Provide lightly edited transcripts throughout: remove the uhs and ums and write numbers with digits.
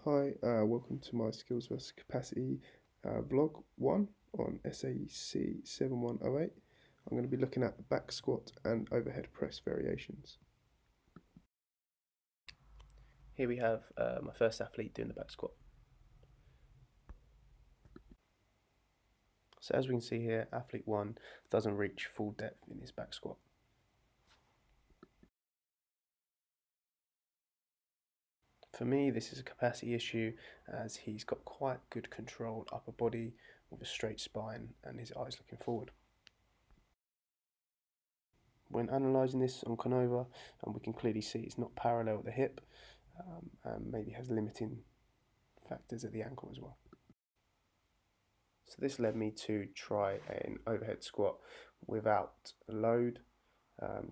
Hi, welcome to my Skills vs Capacity vlog 1 on SAC7108. I'm going to be looking at the back squat and overhead press variations. Here we have my first athlete doing the back squat. So as we can see here, athlete 1 doesn't reach full depth in his back squat. For me, this is a capacity issue as he's got quite good controlled upper body with a straight spine and his eyes looking forward. When analysing this on Canova, we can clearly see it's not parallel at the hip and maybe has limiting factors at the ankle as well. So this led me to try an overhead squat without a load.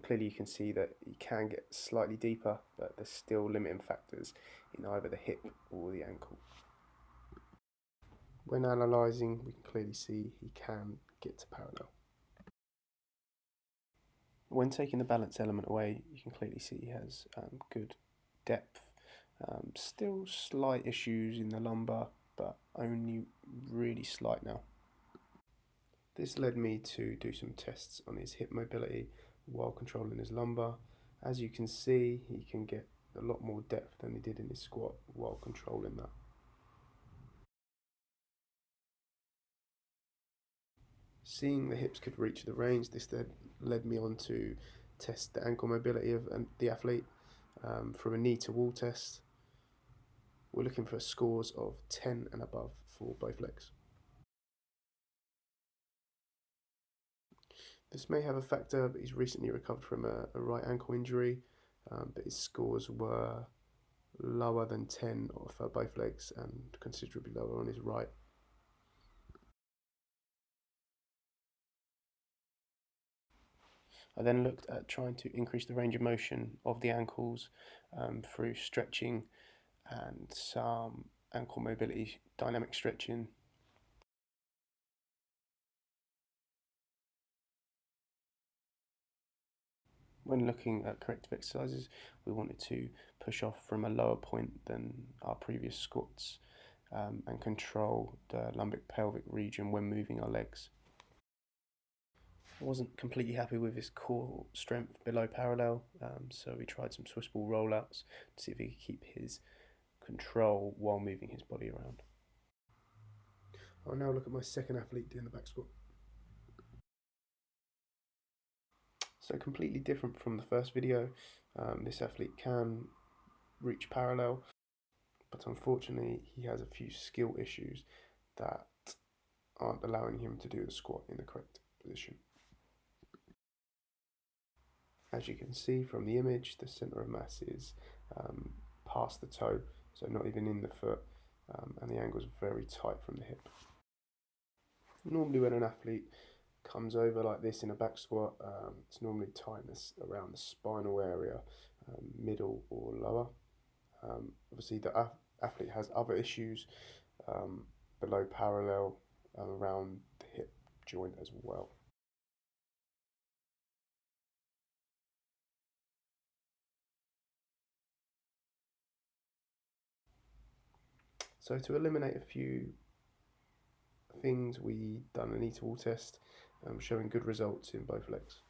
Clearly you can see that you can get slightly deeper, but there's still limiting factors in either the hip or the ankle. When analysing, we can clearly see he can get to parallel. When taking the balance element away, you can clearly see he has good depth. Still slight issues in the lumbar, but only really slight now. This led me to do some tests on his hip mobility while controlling his lumbar. As you can see, he can get a lot more depth than he did in his squat while controlling that. Seeing the hips could reach the range, this then led me on to test the ankle mobility of the athlete from a knee to wall test. We're looking for scores of 10 and above for both legs. This may have a factor, but he's recently recovered from a right ankle injury, but his scores were lower than 10 for both legs and considerably lower on his right. I then looked at trying to increase the range of motion of the ankles through stretching and some ankle mobility dynamic stretching. When looking at corrective exercises, we wanted to push off from a lower point than our previous squats and control the lumbic pelvic region when moving our legs. I wasn't completely happy with his core strength below parallel, so we tried some Swiss ball rollouts to see if he could keep his control while moving his body around. I'll now look at my second athlete doing the back squat. So completely different from the first video. This athlete can reach parallel, but unfortunately he has a few skill issues that aren't allowing him to do the squat in the correct position. As you can see from the image, the centre of mass is past the toe, so not even in the foot, and the angle is very tight from the hip. Normally when an athlete comes over like this in a back squat, it's normally tightness around the spinal area, middle or lower. Obviously the athlete has other issues below parallel around the hip joint as well. So to eliminate a few things, we done a knee to wall test showing good results in both legs.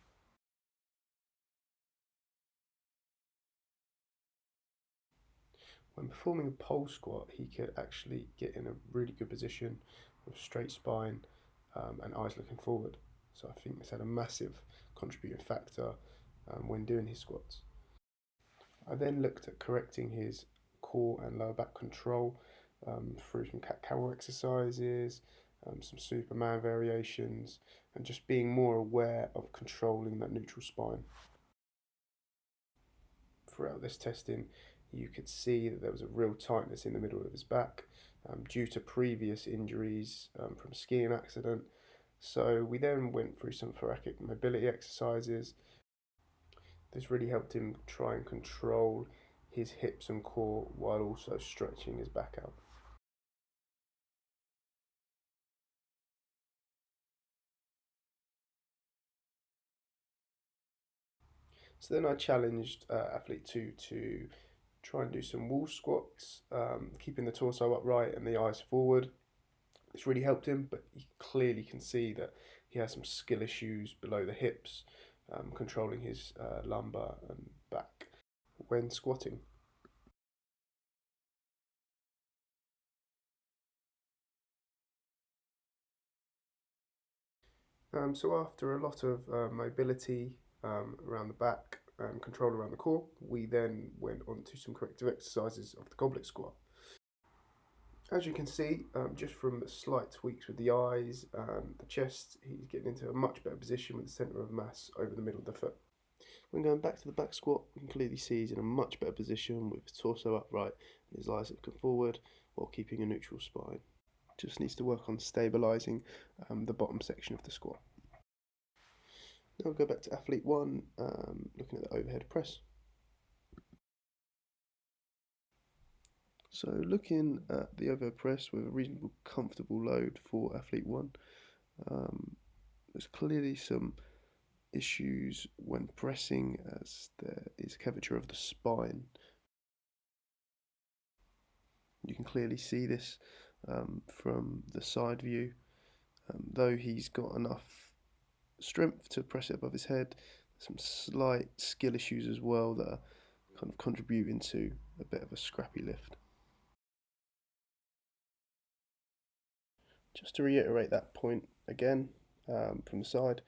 When performing a pole squat, he could actually get in a really good position with straight spine and eyes looking forward. So I think this had a massive contributing factor when doing his squats. I then looked at correcting his core and lower back control through some cat-cow exercises, some Superman variations, and just being more aware of controlling that neutral spine. Throughout this testing, you could see that there was a real tightness in the middle of his back due to previous injuries from a skiing accident. So we then went through some thoracic mobility exercises. This really helped him try and control his hips and core while also stretching his back out. So then I challenged athlete 2 to Try and do some wall squats, keeping the torso upright and the eyes forward. It's really helped him, but you clearly can see that he has some skill issues below the hips, controlling his lumbar and back when squatting. So after a lot of mobility around the back and control around the core, we then went on to some corrective exercises of the goblet squat. As you can see, just from the slight tweaks with the eyes and the chest, he's getting into a much better position with the centre of mass over the middle of the foot. When going back to the back squat, we can clearly see he's in a much better position with his torso upright and his eyes looking forward while keeping a neutral spine. Just needs to work on stabilising the bottom section of the squat. Now we'll go back to athlete 1, looking at the overhead press. So looking at the overhead press with a reasonable comfortable load for athlete 1, there's clearly some issues when pressing as there is curvature of the spine. You can clearly see this from the side view. Though he's got enough strength to press it above his head, some slight skill issues as well that are kind of contributing to a bit of a scrappy lift. Just to reiterate that point again from the side,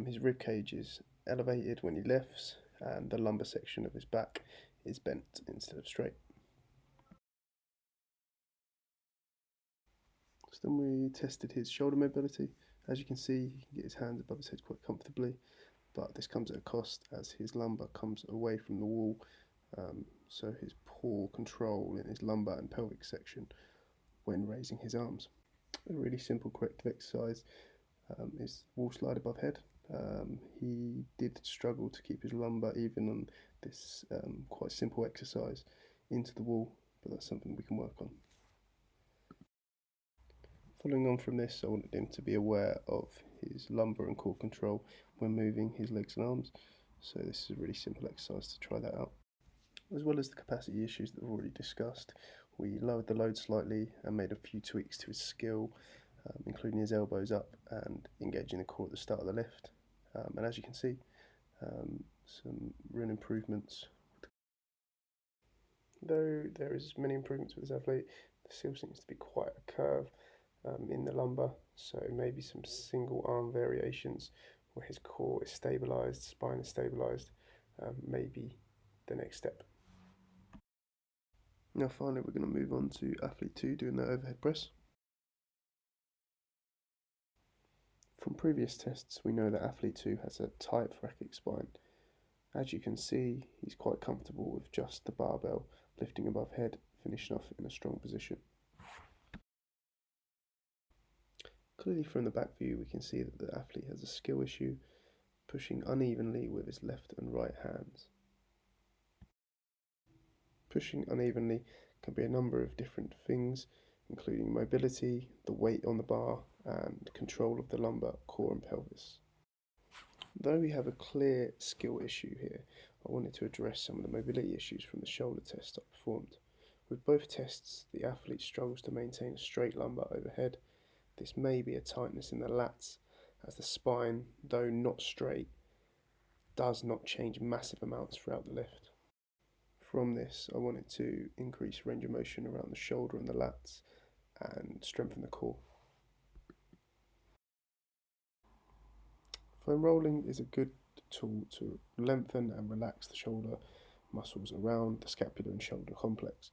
his rib cage is elevated when he lifts and the lumbar section of his back is bent instead of straight. So then we tested his shoulder mobility. As you can see, he can get his hands above his head quite comfortably, but this comes at a cost as his lumbar comes away from the wall, so his poor control in his lumbar and pelvic section when raising his arms. A really simple corrective exercise is wall slide above head. He did struggle to keep his lumbar even on this quite simple exercise into the wall, but that's something we can work on. Following on from this, I wanted him to be aware of his lumbar and core control when moving his legs and arms, so this is a really simple exercise to try that out. As well as the capacity issues that we've already discussed, we lowered the load slightly and made a few tweaks to his skill, including his elbows up and engaging the core at the start of the lift. And as you can see, some real improvements. Though there is many improvements with this athlete, there still seems to be quite a curve in the lumbar, so maybe some single arm variations where his core is stabilised, spine is stabilised, maybe the next step. Now finally we're going to move on to athlete 2 doing the overhead press. From previous tests we know that athlete 2 has a tight thoracic spine. As you can see, he's quite comfortable with just the barbell lifting above head, finishing off in a strong position. Clearly from the back view we can see that the athlete has a skill issue, pushing unevenly with his left and right hands. Pushing unevenly can be a number of different things, including mobility, the weight on the bar, and control of the lumbar, core and pelvis. Though we have a clear skill issue here, I wanted to address some of the mobility issues from the shoulder test I performed. With both tests, the athlete struggles to maintain a straight lumbar overhead. This may be a tightness in the lats, as the spine, though not straight, does not change massive amounts throughout the lift. From this, I wanted to increase range of motion around the shoulder and the lats and strengthen the core. Foam rolling is a good tool to lengthen and relax the shoulder muscles around the scapular and shoulder complex,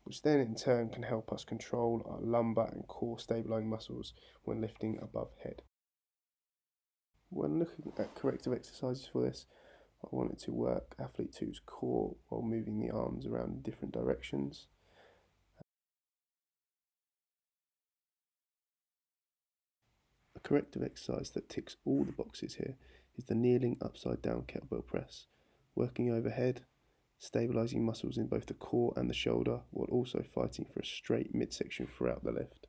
which then in turn can help us control our lumbar and core stabilising muscles when lifting above head. When looking at corrective exercises for this, I wanted to work athlete 2's core while moving the arms around in different directions. A corrective exercise that ticks all the boxes here is the kneeling upside down kettlebell press, working overhead, stabilising muscles in both the core and the shoulder while also fighting for a straight midsection throughout the lift.